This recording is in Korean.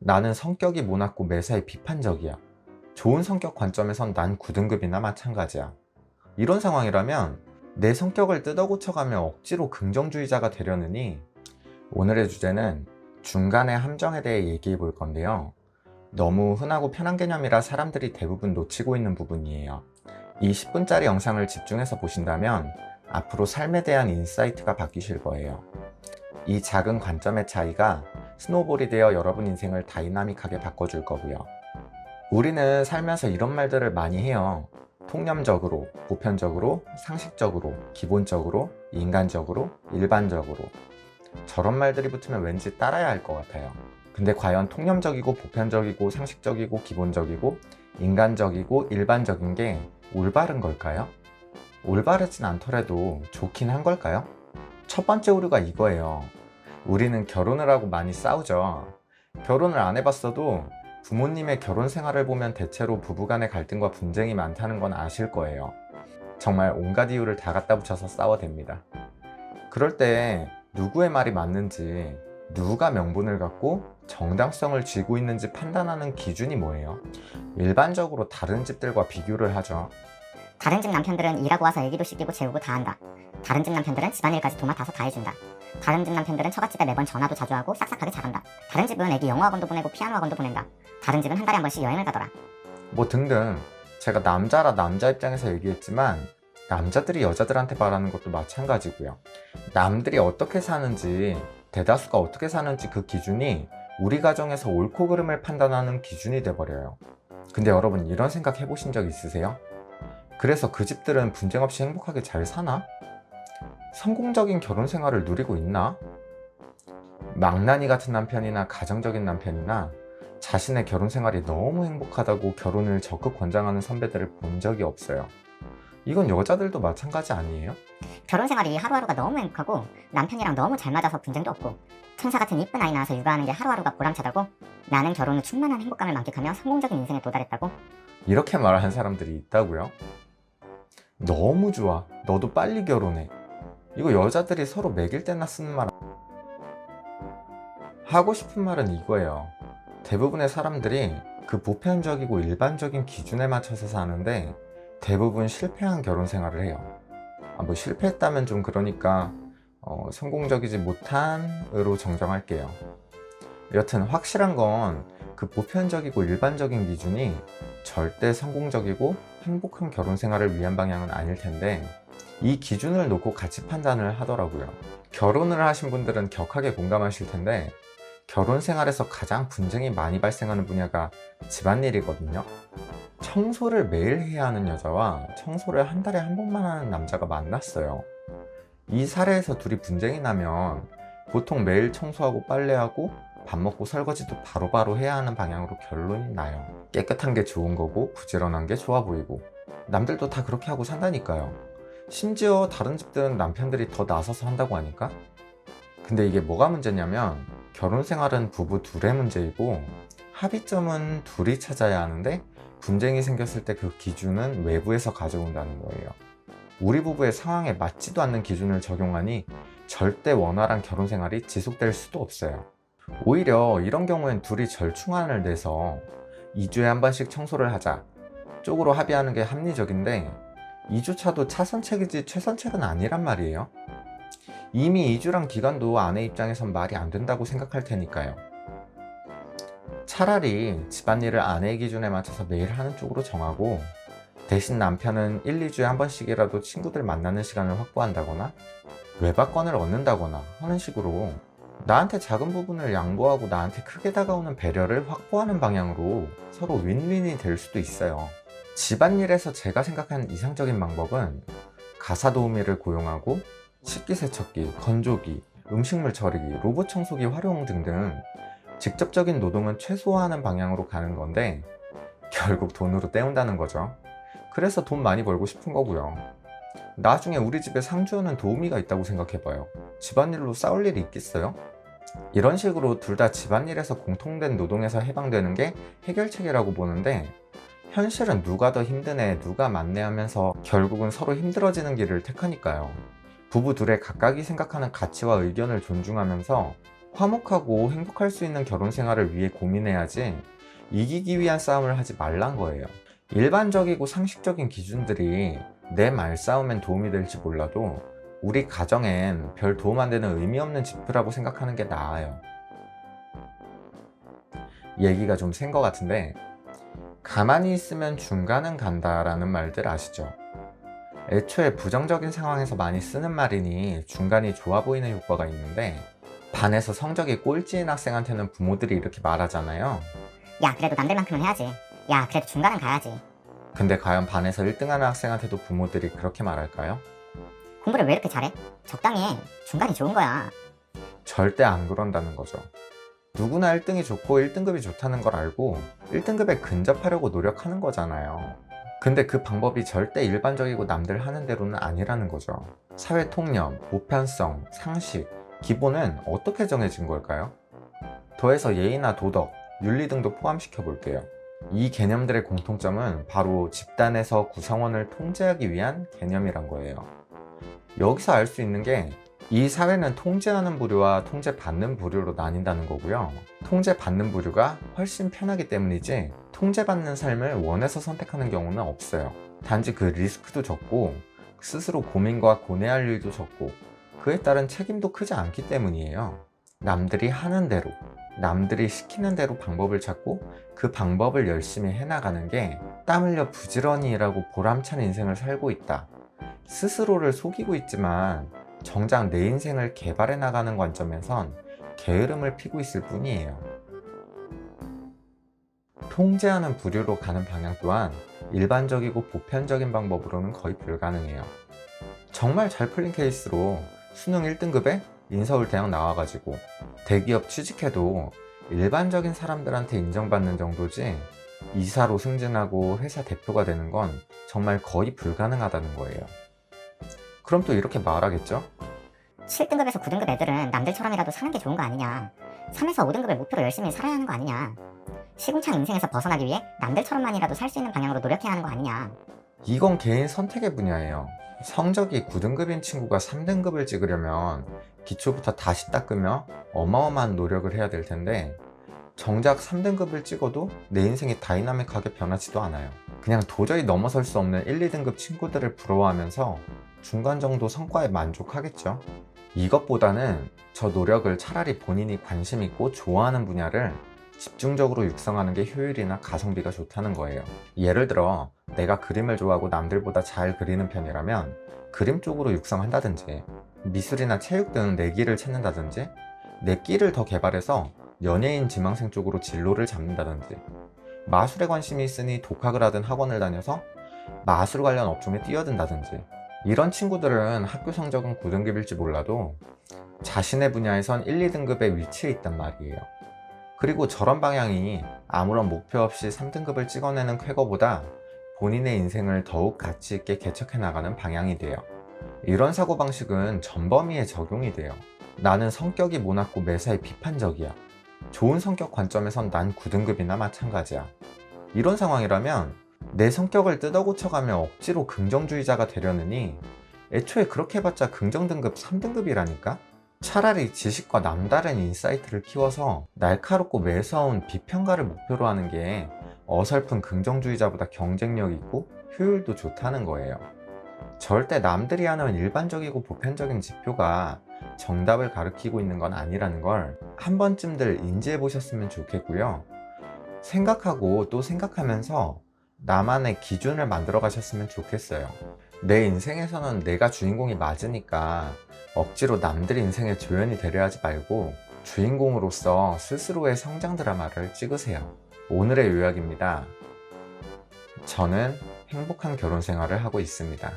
나는 성격이 모나고 매사에 비판적이야. 좋은 성격 관점에선 난 9등급이나 마찬가지야. 이런 상황이라면 내 성격을 뜯어고쳐가며 억지로 긍정주의자가 되려느니 오늘의 주제는 중간의 함정에 대해 얘기해 볼 건데요. 너무 흔하고 편한 개념이라 사람들이 대부분 놓치고 있는 부분이에요. 이 10분짜리 영상을 집중해서 보신다면 앞으로 삶에 대한 인사이트가 바뀌실 거예요. 이 작은 관점의 차이가 스노우볼이 되어 여러분 인생을 다이나믹하게 바꿔줄 거고요. 우리는 살면서 이런 말들을 많이 해요. 통념적으로, 보편적으로, 상식적으로, 기본적으로, 인간적으로, 일반적으로. 저런 말들이 붙으면 왠지 따라야 할 것 같아요. 근데 과연 통념적이고 보편적이고 상식적이고 기본적이고 인간적이고 일반적인 게 올바른 걸까요? 올바르진 않더라도 좋긴 한 걸까요? 첫 번째 오류가 이거예요. 우리는 결혼을 하고 많이 싸우죠. 결혼을 안 해봤어도 부모님의 결혼 생활을 보면 대체로 부부간의 갈등과 분쟁이 많다는 건 아실 거예요. 정말 온갖 이유를 다 갖다 붙여서 싸워댑니다. 그럴 때 누구의 말이 맞는지, 누가 명분을 갖고 정당성을 쥐고 있는지 판단하는 기준이 뭐예요? 일반적으로 다른 집들과 비교를 하죠. 다른 집 남편들은 일하고 와서 애기도 씻기고 재우고 다 한다. 다른 집 남편들은 집안일까지 도맡아서 다 해준다. 다른 집 남편들은 처갓집에 매번 전화도 자주 하고 싹싹하게 잘한다. 다른 집은 애기 영어학원도 보내고 피아노 학원도 보낸다. 다른 집은 한 달에 한 번씩 여행을 가더라. 뭐 등등. 제가 남자라 남자 입장에서 얘기했지만 남자들이 여자들한테 바라는 것도 마찬가지고요. 남들이 어떻게 사는지, 대다수가 어떻게 사는지 그 기준이 우리 가정에서 옳고 그름을 판단하는 기준이 돼버려요. 근데 여러분 이런 생각 해보신 적 있으세요? 그래서 그 집들은 분쟁 없이 행복하게 잘 사나? 성공적인 결혼 생활을 누리고 있나? 망나니 같은 남편이나 가정적인 남편이나 자신의 결혼 생활이 너무 행복하다고 결혼을 적극 권장하는 선배들을 본 적이 없어요. 이건 여자들도 마찬가지 아니에요? 결혼 생활이 하루하루가 너무 행복하고 남편이랑 너무 잘 맞아서 분쟁도 없고 천사 같은 이쁜 아이 낳아서 육아하는 게 하루하루가 보람차다고 나는 결혼 후 충만한 행복감을 만끽하며 성공적인 인생에 도달했다고. 이렇게 말하는 사람들이 있다고요? 너무 좋아. 너도 빨리 결혼해. 이거 여자들이 서로 매길 때나 쓰는 말. 하고 싶은 말은 이거예요. 대부분의 사람들이 그 보편적이고 일반적인 기준에 맞춰서 사는데 대부분 실패한 결혼 생활을 해요. 뭐 실패했다면 좀 그러니까 성공적이지 못한으로 정정할게요. 여튼 확실한 건 그 보편적이고 일반적인 기준이 절대 성공적이고 행복한 결혼 생활을 위한 방향은 아닐 텐데 이 기준을 놓고 같이 판단을 하더라고요. 결혼을 하신 분들은 격하게 공감하실 텐데 결혼 생활에서 가장 분쟁이 많이 발생하는 분야가 집안일이거든요. 청소를 매일 해야 하는 여자와 청소를 한 달에 한 번만 하는 남자가 만났어요. 이 사례에서 둘이 분쟁이 나면 보통 매일 청소하고 빨래하고 밥 먹고 설거지도 바로바로 해야 하는 방향으로 결론이 나요. 깨끗한 게 좋은 거고 부지런한 게 좋아 보이고 남들도 다 그렇게 하고 산다니까요. 심지어 다른 집들은 남편들이 더 나서서 한다고 하니까. 근데 이게 뭐가 문제냐면 결혼 생활은 부부 둘의 문제이고 합의점은 둘이 찾아야 하는데 분쟁이 생겼을 때 그 기준은 외부에서 가져온다는 거예요. 우리 부부의 상황에 맞지도 않는 기준을 적용하니 절대 원활한 결혼 생활이 지속될 수도 없어요. 오히려 이런 경우엔 둘이 절충안을 내서 2주에 한 번씩 청소를 하자 쪽으로 합의하는 게 합리적인데 2주차도 차선책이지 최선책은 아니란 말이에요. 이미 2주란 기간도 아내 입장에선 말이 안 된다고 생각할 테니까요. 차라리 집안일을 아내의 기준에 맞춰서 매일 하는 쪽으로 정하고 대신 남편은 1, 2주에 한 번씩이라도 친구들 만나는 시간을 확보한다거나 외박권을 얻는다거나 하는 식으로 나한테 작은 부분을 양보하고 나한테 크게 다가오는 배려를 확보하는 방향으로 서로 윈윈이 될 수도 있어요. 집안일에서 제가 생각하는 이상적인 방법은 가사 도우미를 고용하고 식기세척기, 건조기, 음식물 처리기, 로봇 청소기 활용 등등 직접적인 노동은 최소화하는 방향으로 가는 건데 결국 돈으로 때운다는 거죠. 그래서 돈 많이 벌고 싶은 거고요. 나중에 우리 집에 상주하는 도우미가 있다고 생각해봐요. 집안일로 싸울 일이 있겠어요? 이런 식으로 둘 다 집안일에서 공통된 노동에서 해방되는 게 해결책이라고 보는데 현실은 누가 더 힘드네, 누가 맞네 하면서 결국은 서로 힘들어지는 길을 택하니까요. 부부 둘의 각각이 생각하는 가치와 의견을 존중하면서 화목하고 행복할 수 있는 결혼 생활을 위해 고민해야지 이기기 위한 싸움을 하지 말란 거예요. 일반적이고 상식적인 기준들이 내 말싸움엔 도움이 될지 몰라도 우리 가정엔 별 도움 안 되는 의미 없는 지표라고 생각하는 게 나아요. 얘기가 좀 센 것 같은데, 가만히 있으면 중간은 간다라는 말들 아시죠? 애초에 부정적인 상황에서 많이 쓰는 말이니 중간이 좋아 보이는 효과가 있는데, 반에서 성적이 꼴찌인 학생한테는 부모들이 이렇게 말하잖아요. 야, 그래도 남들만큼은 해야지. 야, 그래도 중간은 가야지. 근데 과연 반에서 1등하는 학생한테도 부모들이 그렇게 말할까요? 공부를 왜 이렇게 잘해? 적당히 해. 중간이 좋은 거야. 절대 안 그런다는 거죠. 누구나 1등이 좋고 1등급이 좋다는 걸 알고 1등급에 근접하려고 노력하는 거잖아요. 근데 그 방법이 절대 일반적이고 남들 하는 대로는 아니라는 거죠. 사회 통념, 보편성, 상식, 기본은 어떻게 정해진 걸까요? 더해서 예의나 도덕, 윤리 등도 포함시켜 볼게요. 이 개념들의 공통점은 바로 집단에서 구성원을 통제하기 위한 개념이란 거예요. 여기서 알 수 있는 게 이 사회는 통제하는 부류와 통제받는 부류로 나뉜다는 거고요. 통제받는 부류가 훨씬 편하기 때문이지 통제받는 삶을 원해서 선택하는 경우는 없어요. 단지 그 리스크도 적고 스스로 고민과 고뇌할 일도 적고 그에 따른 책임도 크지 않기 때문이에요. 남들이 하는 대로, 남들이 시키는 대로 방법을 찾고 그 방법을 열심히 해나가는 게 땀 흘려 부지런히 일하고 보람찬 인생을 살고 있다. 스스로를 속이고 있지만 정작 내 인생을 개발해 나가는 관점에선 게으름을 피고 있을 뿐이에요. 통제하는 부류로 가는 방향 또한 일반적이고 보편적인 방법으로는 거의 불가능해요. 정말 잘 풀린 케이스로 수능 1등급에 인서울대학 나와가지고 대기업 취직해도 일반적인 사람들한테 인정받는 정도지 이사로 승진하고 회사 대표가 되는 건 정말 거의 불가능하다는 거예요. 그럼 또 이렇게 말하겠죠? 7등급에서 9등급 애들은 남들처럼이라도 사는 게 좋은 거 아니냐. 3에서 5등급을 목표로 열심히 살아야 하는 거 아니냐. 시궁창 인생에서 벗어나기 위해 남들처럼만이라도 살 수 있는 방향으로 노력해야 하는 거 아니냐. 이건 개인 선택의 분야예요. 성적이 9등급인 친구가 3등급을 찍으려면 기초부터 다시 닦으며 어마어마한 노력을 해야 될 텐데 정작 3등급을 찍어도 내 인생이 다이나믹하게 변하지도 않아요. 그냥 도저히 넘어설 수 없는 1, 2등급 친구들을 부러워하면서 중간 정도 성과에 만족하겠죠. 이것보다는 저 노력을 차라리 본인이 관심 있고 좋아하는 분야를 집중적으로 육성하는 게 효율이나 가성비가 좋다는 거예요. 예를 들어 내가 그림을 좋아하고 남들보다 잘 그리는 편이라면 그림 쪽으로 육성한다든지 미술이나 체육 등 내 길을 찾는다든지 내 끼를 더 개발해서 연예인 지망생 쪽으로 진로를 잡는다든지 마술에 관심이 있으니 독학을 하든 학원을 다녀서 마술 관련 업종에 뛰어든다든지 이런 친구들은 학교 성적은 9등급일지 몰라도 자신의 분야에선 1, 2등급에 위치해 있단 말이에요. 그리고 저런 방향이 아무런 목표 없이 3등급을 찍어내는 쾌거보다 본인의 인생을 더욱 가치 있게 개척해 나가는 방향이 돼요. 이런 사고방식은 전범위에 적용이 돼요. 나는 성격이 모나고 매사에 비판적이야. 좋은 성격 관점에선 난 9등급이나 마찬가지야. 이런 상황이라면 내 성격을 뜯어고쳐가며 억지로 긍정주의자가 되려느니 애초에 그렇게 해봤자 긍정등급 3등급이라니까? 차라리 지식과 남다른 인사이트를 키워서 날카롭고 매서운 비평가를 목표로 하는 게 어설픈 긍정주의자보다 경쟁력 있고 효율도 좋다는 거예요. 절대 남들이 하는 일반적이고 보편적인 지표가 정답을 가리키고 있는 건 아니라는 걸 한 번쯤들 인지해 보셨으면 좋겠고요. 생각하고 또 생각하면서 나만의 기준을 만들어 가셨으면 좋겠어요. 내 인생에서는 내가 주인공이 맞으니까 억지로 남들 인생의 조연이 되려 하지 말고 주인공으로서 스스로의 성장 드라마를 찍으세요. 오늘의 요약입니다. 저는 행복한 결혼 생활을 하고 있습니다.